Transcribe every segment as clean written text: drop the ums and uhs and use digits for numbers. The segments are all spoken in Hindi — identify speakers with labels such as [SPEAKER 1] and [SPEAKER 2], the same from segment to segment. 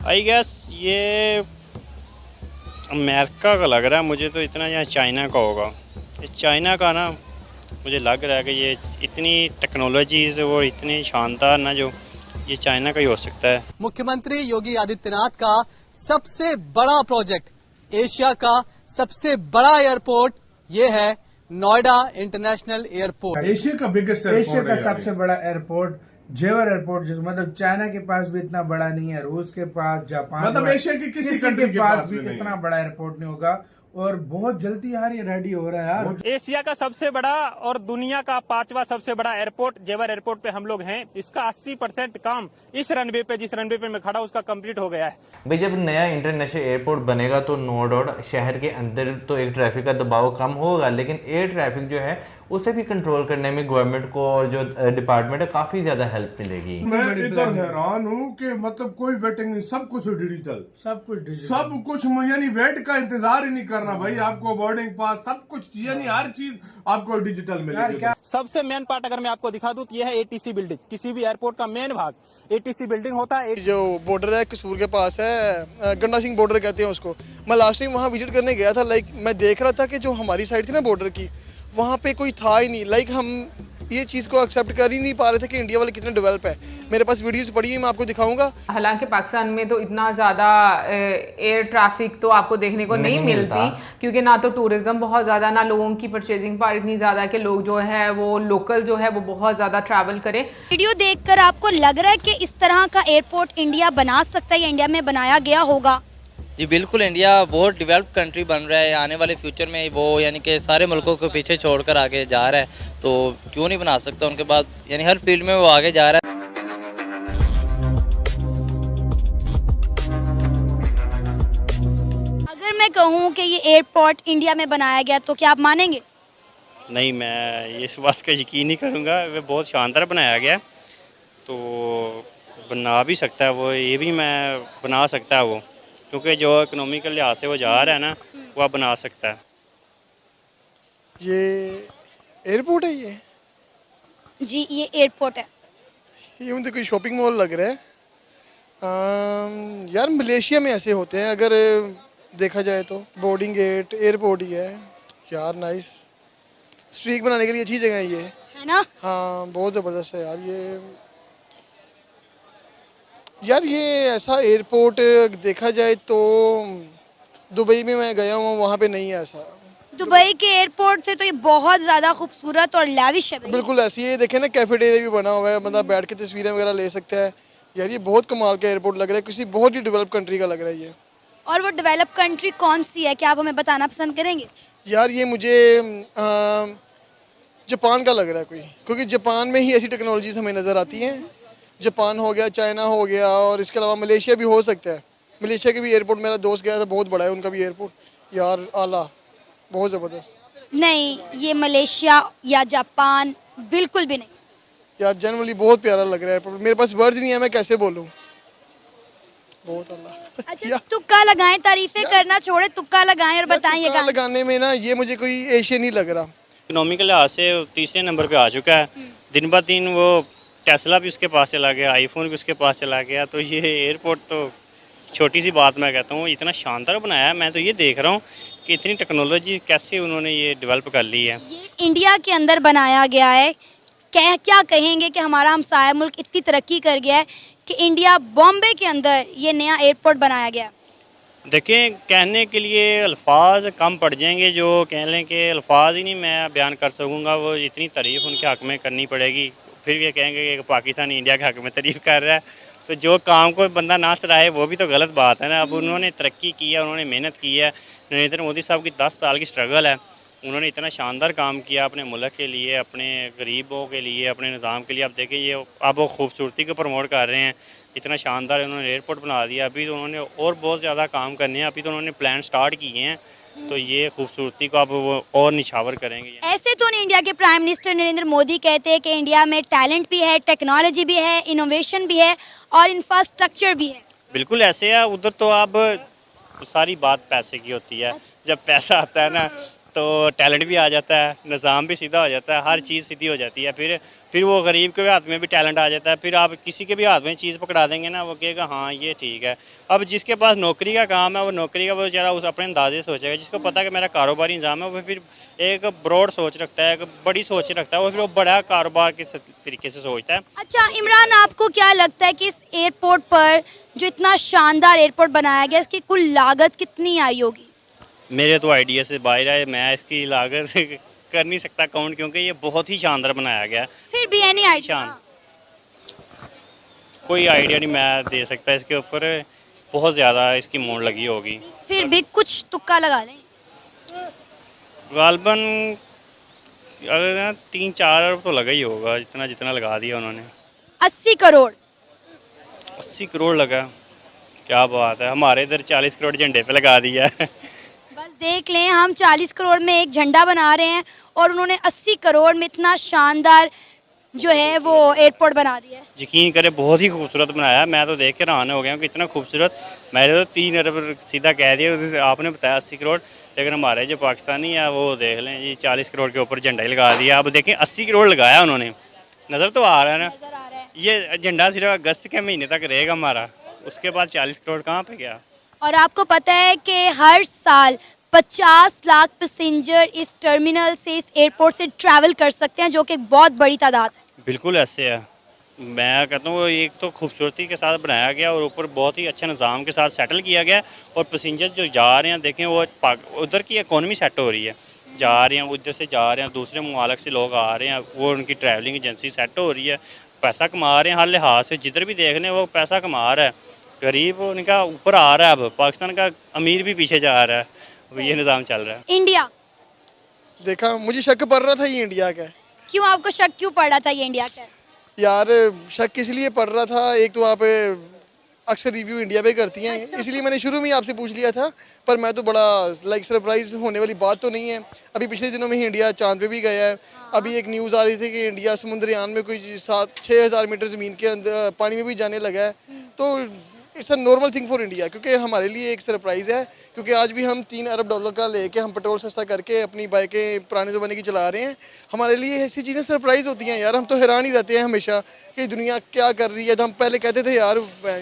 [SPEAKER 1] आई गेस ये अमेरिका का लग रहा है मुझे तो, इतना या चाइना का होगा। ये चाइना का ना मुझे लग रहा है कि ये इतनी टेक्नोलॉजीज़ और इतनी शानदार ना, जो ये चाइना का ही हो सकता है।
[SPEAKER 2] मुख्यमंत्री योगी आदित्यनाथ का सबसे बड़ा प्रोजेक्ट, एशिया का सबसे बड़ा एयरपोर्ट, ये है नोएडा इंटरनेशनल एयरपोर्ट।
[SPEAKER 3] एशिया का सबसे बड़ा एयरपोर्ट जेवर एयरपोर्ट, जो मतलब चाइना के पास भी इतना बड़ा नहीं है, रूस के पास, जापान,
[SPEAKER 4] मतलब एशिया के किसी कंट्री
[SPEAKER 3] के पास भी इतना बड़ा एयरपोर्ट नहीं होगा। और बहुत जल्दी यार ये रेडी हो रहा है यार।
[SPEAKER 5] एशिया का सबसे बड़ा और दुनिया का 5वां सबसे बड़ा एयरपोर्ट जेवर एयरपोर्ट पे हम लोग हैं। इसका 80% काम इस रनवे पे, जिस रनवे पे मैं खड़ा उसका कंप्लीट हो गया है।
[SPEAKER 6] भाई जब नया इंटरनेशनल एयरपोर्ट बनेगा तो नो डाउट शहर के अंदर तो एक ट्रैफिक का दबाव कम होगा, लेकिन एयर ट्रैफिक जो है उसे भी कंट्रोल करने में गवर्नमेंट को और जो डिपार्टमेंट है काफी ज्यादा हेल्प मिलेगी।
[SPEAKER 4] मैं इधर हैरान हूँ कि मतलब कोई वेटिंग नहीं, सब कुछ डिजिटल, सब कुछ यानी वेट का इंतजार ही नहीं करना भाई। आपको बोर्डिंग पास सब कुछ यानी हर चीज आपको डिजिटल मिलेगी।
[SPEAKER 5] सबसे मेन पार्ट अगर मैं आपको दिखा दूं तो यह है एटीसी बिल्डिंग। किसी भी एयरपोर्ट का मेन भाग एटीसी बिल्डिंग होता है।
[SPEAKER 7] जो बॉर्डर है कसूर के पास है, गंडा सिंह बॉर्डर कहते हैं उसको। मैं लास्ट टाइम वहाँ विजिट करने गया था। मैं देख रहा था कि जो हमारी साइड थी ना बॉर्डर की, वहाँ पे कोई था ही नहीं। हम ये चीज़ को एक्सेप्ट कर ही नहीं पा रहे थे कि इंडिया वाले कितने डेवलप है। मेरे पास वीडियोस पड़ी है, मैं आपको दिखाऊंगा।
[SPEAKER 8] हालांकि पाकिस्तान में तो इतना ज़्यादा एयर ट्रैफिक तो आपको देखने को नहीं मिलती, क्योंकि ना तो टूरिज्म बहुत ज़्यादा, ना लोगों की परचेजिंग पावर इतनी ज़्यादा कि लोग जो है वो लोकल जो है वो बहुत ज़्यादा ट्रैवल करें।
[SPEAKER 9] वीडियो देखकर आपको लग रहा है कि इस तरह का एयरपोर्ट इंडिया बना सकता है या इंडिया में बनाया गया होगा?
[SPEAKER 10] जी बिल्कुल, इंडिया बहुत डेवलप कंट्री बन रहा है। आने वाले फ्यूचर में वो यानी कि सारे मुल्कों को पीछे छोड़कर आगे जा रहा है, तो क्यों नहीं बना सकता उनके बाद, यानी हर फील्ड में वो आगे जा रहा है।
[SPEAKER 9] अगर मैं कहूँ कि ये एयरपोर्ट इंडिया में बनाया गया तो क्या आप मानेंगे?
[SPEAKER 1] नहीं, मैं इस बात का यकीन नहीं करूँगा। वह बहुत शानदार बनाया गया, तो बना भी सकता है वो, ये भी मैं बना सकता है वो, क्योंकि जो इकोनॉमिकल लिहाज से वो जा रहा है ना, वो आप बना सकता है।
[SPEAKER 7] ये एयरपोर्ट है ये?
[SPEAKER 9] जी ये एयरपोर्ट है।
[SPEAKER 7] ये मुझे कोई शॉपिंग मॉल लग रहा है। यार मलेशिया में ऐसे होते हैं अगर देखा जाए तो। बोर्डिंग गेट एयरपोर्ट ही है यार। नाइस, स्ट्रीक बनाने के लिए अच्छी जगह है ये,
[SPEAKER 9] है ना?
[SPEAKER 7] हाँ बहुत ज़बरदस्त है यार ये ऐसा एयरपोर्ट देखा जाए तो दुबई में मैं गया हूँ, वहाँ पे नहीं है ऐसा।
[SPEAKER 9] दुबई के एयरपोर्ट से तो ये बहुत ज़्यादा खूबसूरत और लाविश है।
[SPEAKER 7] बिल्कुल ऐसी है, देखे ना कैफेटेरिया भी बना हुआ है, बंदा बैठ के तस्वीरें वगैरह ले सकता है। यार ये बहुत कमाल का एयरपोर्ट लग रहा है, किसी बहुत ही डेवलप कंट्री का लग रहा है ये।
[SPEAKER 9] और वो डेवलप कंट्री कौन सी है, क्या आप हमें बताना पसंद करेंगे?
[SPEAKER 7] यार ये मुझे जापान का लग रहा है कोई, क्योंकि जापान में ही ऐसी टेक्नोलॉजीज हमें नज़र आती हैं। जापान हो गया, चाइना हो गया, और इसके अलावा मलेशिया भी हो सकता है। मलेशिया के भी एयरपोर्ट, मेरा दोस्त गया था, बहुत बड़ा है उनका भी एयरपोर्ट यार, आला, बहुत ज़बरदस्त।
[SPEAKER 9] नहीं, ये मलेशिया या जापान बिल्कुल भी नहीं
[SPEAKER 7] यार। जनरली बहुत प्यारा लग रहा है एयरपोर्ट, मेरे पास वर्ड्स नहीं है, मैं कैसे बोलूँ, बहुत अल्लाह।
[SPEAKER 9] अच्छा तुक्का लगाएं, तारीफें करना छोड़े, तुक्का लगाएं और बताएं। ये
[SPEAKER 7] लगाने में ना ये मुझे कोई एशियन नहीं लग रहा।
[SPEAKER 1] इकोनॉमिकल लिहाज से तीसरे नंबर पे आ चुका है। दिन ब दिन वो टेस्ला भी उसके पास चला गया, आईफोन भी उसके पास चला गया। तो ये एयरपोर्ट तो छोटी सी बात मैं कहता हूँ, इतना शानदार बनाया है। मैं तो ये देख रहा हूँ कि इतनी टेक्नोलॉजी कैसे उन्होंने ये डेवलप कर ली है।
[SPEAKER 9] ये इंडिया के अंदर बनाया गया है। क्या कहेंगे कि हमारा हमसाया मुल्क इतनी तरक्की कर गया है कि इंडिया बॉम्बे के अंदर ये नया एयरपोर्ट बनाया गया।
[SPEAKER 1] देखें, कहने के लिए अल्फाज कम पड़ जाएंगे, जो कह लें कि अल्फाज ही नहीं मैं बयान कर सकूँगा। वो इतनी तारीफ़ उनके हक़ में करनी पड़ेगी, फिर ये कहेंगे कि पाकिस्तान इंडिया के हक़ में तारीफ़ कर रहा है। तो जो काम को बंदा ना सराहे वो भी तो गलत बात है ना। अब उन्होंने तरक्की की है, उन्होंने मेहनत की है। नरेंद्र मोदी साहब की 10 साल की स्ट्रगल है, उन्होंने इतना शानदार काम किया अपने मुल्क के लिए, अपने गरीबों के लिए, अपने निज़ाम के लिए। आप देखें ये अब वो खूबसूरती को प्रमोट कर रहे हैं, इतना शानदार उन्होंने एयरपोर्ट बना दिया। अभी तो उन्होंने और बहुत ज़्यादा काम करने हैं, अभी तो उन्होंने प्लान स्टार्ट किए हैं, तो ये खूबसूरती को अब वो और निछावर करेंगे।
[SPEAKER 9] ऐसे तो इंडिया के प्राइम मिनिस्टर नरेंद्र मोदी कहते हैं कि इंडिया में टैलेंट भी है, टेक्नोलॉजी भी है, इनोवेशन भी है और इंफ्रास्ट्रक्चर भी है।
[SPEAKER 1] बिल्कुल ऐसे है। उधर तो अब सारी बात पैसे की होती है। जब पैसा आता है ना तो टैलेंट भी आ जाता है, निज़ाम भी सीधा हो जाता है, हर चीज़ सीधी हो जाती है। फिर वो गरीब के हाथ में भी टैलेंट आ जाता है। फिर आप किसी के भी हाथ में चीज़ पकड़ा देंगे ना, वो कहेगा हाँ ये ठीक है। अब जिसके पास नौकरी का काम है वो नौकरी का वो बेचारा उस अपने अंदाजे से सोचेगा। जिसको पता है कि मेरा कारोबारी निज़ाम है वो फिर एक ब्रॉड सोच रखता है, एक बड़ी सोच रखता है, वो फिर वो बड़ा कारोबार के तरीके से सोचता है।
[SPEAKER 9] अच्छा इमरान, आपको क्या लगता है कि इस एयरपोर्ट पर जो इतना शानदार एयरपोर्ट बनाया गया, इसकी कुल लागत कितनी आई होगी?
[SPEAKER 1] मेरे तो आइडिया से बाहर है, मैं इसकी लागत कर नहीं सकता काउंट, क्योंकि ये बहुत ही शानदार बनाया गया है।
[SPEAKER 9] फिर भी एनी आइडिया?
[SPEAKER 1] कोई आइडिया नहीं मैं दे सकता इसके ऊपर, बहुत ज़्यादा इसकी मोड़ लगी होगी।
[SPEAKER 9] फिर भी कुछ तुक्का लगा लें।
[SPEAKER 1] गालबन अगर 3-4 अरब तो लगा ही होगा, जितना लगा दिया उन्होंने।
[SPEAKER 9] 80 करोड़?
[SPEAKER 1] 80 करोड़ लगा, क्या बात है। हमारे इधर 40 करोड़ झंडे पे लगा दिया है।
[SPEAKER 9] बस देख लें, हम 40 करोड़ में एक झंडा बना रहे हैं और उन्होंने 80 करोड़ में इतना शानदार जो है वो एयरपोर्ट बना दिया है।
[SPEAKER 1] यकीन करें बहुत ही खूबसूरत बनाया, मैं तो देख के हैरान हो गया हूँ कि इतना खूबसूरत। मैंने तो 3 अरब सीधा कह दिया, आपने बताया 80 करोड़, लेकिन हमारे जो पाकिस्तानी है वो देख लें जी 40 करोड़ के ऊपर झंडा ही लगा दिया। अब देखें 80 करोड़ लगाया उन्होंने, नज़र तो आ रहा है ना। ये झंडा सिर्फ अगस्त के महीने तक रहेगा हमारा, उसके बाद 40 करोड़ कहाँ पे गया।
[SPEAKER 9] और आपको पता है कि हर साल 50 लाख पैसेंजर इस टर्मिनल से, इस एयरपोर्ट से ट्रैवल कर सकते हैं, जो कि एक बहुत बड़ी तादाद है।
[SPEAKER 1] बिल्कुल ऐसे है, मैं कहता हूँ एक तो खूबसूरती के साथ बनाया गया और ऊपर बहुत ही अच्छा निज़ाम के साथ सेटल किया गया। और पैसेंजर जो जा रहे हैं देखें, वो उधर की इकोनॉमी सेट हो रही है, जा रहे हैं उधर से जा रहे हैं, दूसरे ममालिक से लोग आ रहे हैं, वो उनकी ट्रैवलिंग एजेंसी सेट हो रही है, पैसा कमा रहे हैं हर लिहाज से। जिधर भी देख रहे हैं वो पैसा कमा रहा है, गरीब उनका ऊपर आ रहा है। अब पाकिस्तान का अमीर भी पीछे जा रहा है, ये निज़ाम चल रहा है।
[SPEAKER 9] इंडिया
[SPEAKER 7] देखा, मुझे शक पड़ रहा था ये इंडिया का है।
[SPEAKER 9] क्यों आपको शक क्यों पड़ रहा था ये इंडिया का?
[SPEAKER 7] यार शक इसलिए पड़ रहा था, एक तो आप अक्सर रिव्यू इंडिया पे करती हैं, इसलिए मैंने शुरू में ही आपसे पूछ लिया था। पर मैं तो बड़ा सरप्राइज होने वाली बात तो नहीं है। अभी पिछले दिनों में ही इंडिया चांद पे भी गया है। अभी एक न्यूज़ आ रही थी कि इंडिया समुद्रयान में कोई 6,000 मीटर ज़मीन के अंदर पानी में भी जाने लगा है। तो it's a normal thing for India, क्योंकि हमारे लिए एक सरप्राइज़ है। क्योंकि आज भी हम 3 अरब डॉलर का लेके हम पेट्रोल सस्ता करके अपनी बाइकें पुराने ज़माने की चला रहे हैं। हमारे लिए ऐसी चीज़ें सरप्राइज़ होती हैं यार। हम तो हैरान ही रहते हैं हमेशा कि दुनिया क्या कर रही है। तो हम पहले कहते थे यार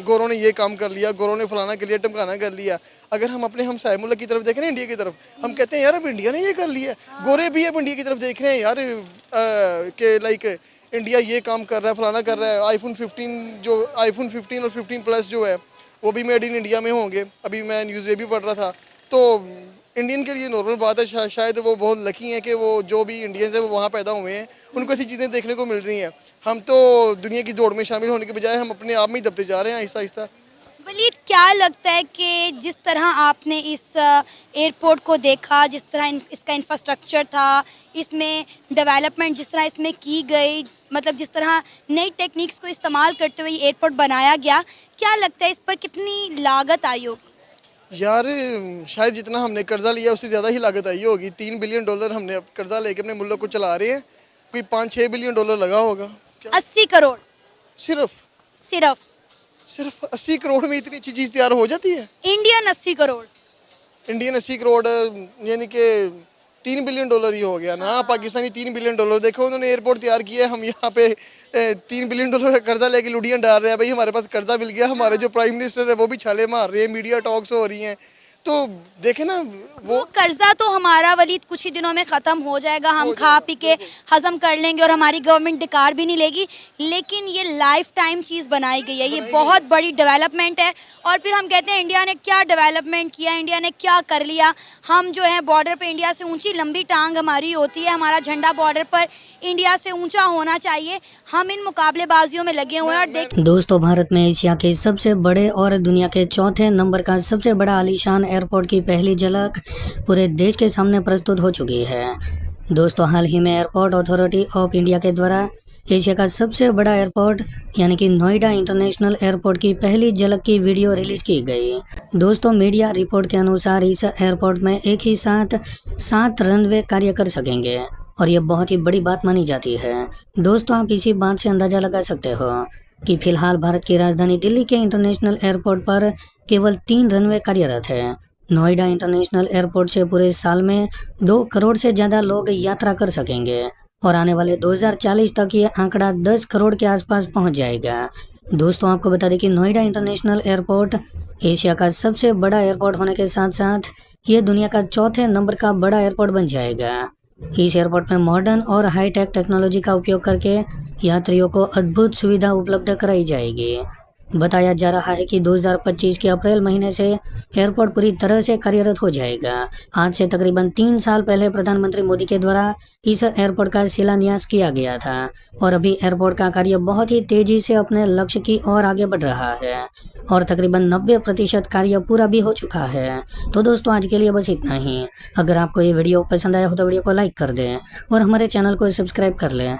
[SPEAKER 7] गोरों ने ये काम कर लिया, गोरों ने फलाना कर लिया, टमकाना कर लिया। अगर हम अपने हमसाये मुल्क की तरफ देखें ना, इंडिया की तरफ, हम कहते हैं यार अब इंडिया ने ये कर लिया। गोरे भी अब इंडिया की तरफ देख रहे हैं यार कि लाइक इंडिया ये काम कर रहा है, फलाना कर रहा है। आईफोन 15 और 15 प्लस जो है वो भी मेड इन इंडिया में होंगे। अभी मैं न्यूज़ में भी पढ़ रहा था। तो इंडियन के लिए नॉर्मल बात है, शायद वो बहुत लकी हैं कि वो जो भी इंडियंस हैं वो वहाँ पैदा हुए हैं, उनको ऐसी चीज़ें देखने को मिल रही हैं। हम तो दुनिया की दौड़ में शामिल होने के बजाय हम अपने आप में ही दबते जा रहे हैं आहिस्ता आहिस्ता।
[SPEAKER 9] वलीद, क्या लगता है कि जिस तरह आपने इस एयरपोर्ट को देखा, जिस तरह इसका इंफ्रास्ट्रक्चर था, इसमें डेवलपमेंट जिस तरह इसमें की गई, मतलब जिस तरह नई टेक्निक्स को इस्तेमाल करते हुए ये एयरपोर्ट बनाया गया, क्या लगता है इस पर कितनी लागत आई होगी?
[SPEAKER 7] यार शायद जितना हमने कर्जा लिया उससे ज़्यादा ही लागत आई होगी। $3 बिलियन हमने कर्जा लेके अपने मुल्क को चला रहे हैं। कोई $5-6 बिलियन लगा होगा।
[SPEAKER 9] 80 करोड़
[SPEAKER 7] सिर्फ 80 करोड़ में इतनी अच्छी चीज़ तैयार हो जाती है?
[SPEAKER 9] इंडियन 80 करोड़
[SPEAKER 7] यानी कि $3 बिलियन ही हो गया ना। पाकिस्तानी $3 बिलियन। देखो उन्होंने एयरपोर्ट तैयार किया है, हम यहाँ पे $3 बिलियन का कर्जा लेके लुडियाँ डाल रहे हैं। भाई हमारे पास कर्जा मिल गया, हमारे जो प्राइम मिनिस्टर है वो भी छाले मार रहे हैं, मीडिया टॉक्स हो रही हैं। तो देखे ना वो
[SPEAKER 9] कर्जा तो हमारा वलीद कुछ ही दिनों में ख़त्म हो जाएगा, हम खा पी के हजम कर लेंगे और हमारी गवर्नमेंट डिकार भी नहीं लेगी। लेकिन ये लाइफ टाइम चीज़ बनाई गई है, ये बहुत बड़ी डेवलपमेंट है। और फिर हम कहते हैं इंडिया ने क्या डेवलपमेंट किया, इंडिया ने क्या कर लिया। हम जो है बॉर्डर पे इंडिया से ऊंची लंबी टांग हमारी होती है, हमारा झंडा बॉर्डर पर इंडिया से ऊंचा होना चाहिए। हम इन मुकाबलेबाजियों में लगे हुए हैं। और देख
[SPEAKER 11] दोस्तों, भारत में एशिया के सबसे बड़े और दुनिया के चौथे नंबर का सबसे बड़ा आलीशान एयरपोर्ट की पहली झलक पूरे देश के सामने प्रस्तुत हो चुकी है। दोस्तों, हाल ही में एयरपोर्ट अथॉरिटी ऑफ इंडिया के द्वारा एशिया का सबसे बड़ा एयरपोर्ट यानी कि नोएडा इंटरनेशनल एयरपोर्ट की पहली झलक की वीडियो रिलीज की गई। दोस्तों, मीडिया रिपोर्ट के अनुसार इस एयरपोर्ट में एक ही साथ 7 रनवे कार्य कर सकेंगे और ये बहुत ही बड़ी बात मानी जाती है। दोस्तों, आप इसी बात से अंदाजा लगा सकते हो कि फिलहाल भारत की राजधानी दिल्ली के इंटरनेशनल एयरपोर्ट पर केवल 3 रनवे कार्यरत है, नोएडा इंटरनेशनल एयरपोर्ट से पूरे साल में 2 करोड़ से ज़्यादा लोग यात्रा कर सकेंगे और आने वाले 2040 तक ये आंकड़ा 10 करोड़ के आसपास पहुंच जाएगा। दोस्तों आपको बता दें कि नोएडा इंटरनेशनल एयरपोर्ट एशिया का सबसे बड़ा एयरपोर्ट होने के साथ साथ ये दुनिया का चौथे नंबर का बड़ा एयरपोर्ट बन जाएगा। इस एयरपोर्ट में मॉडर्न और हाईटेक टेक्नोलॉजी का उपयोग करके यात्रियों को अद्भुत सुविधा उपलब्ध कराई जाएगी। बताया जा रहा है कि 2025 के अप्रैल महीने से एयरपोर्ट पूरी तरह से कार्यरत हो जाएगा। आज से तकरीबन 3 साल पहले प्रधानमंत्री मोदी के द्वारा इस एयरपोर्ट का शिलान्यास किया गया था और अभी एयरपोर्ट का कार्य बहुत ही तेजी से अपने लक्ष्य की ओर आगे बढ़ रहा है और तकरीबन 90% कार्य पूरा भी हो चुका है। तो दोस्तों आज के लिए बस इतना ही। अगर आपको ये वीडियो पसंद आया हो तो वीडियो को लाइक कर दें और हमारे चैनल को सब्सक्राइब कर लें।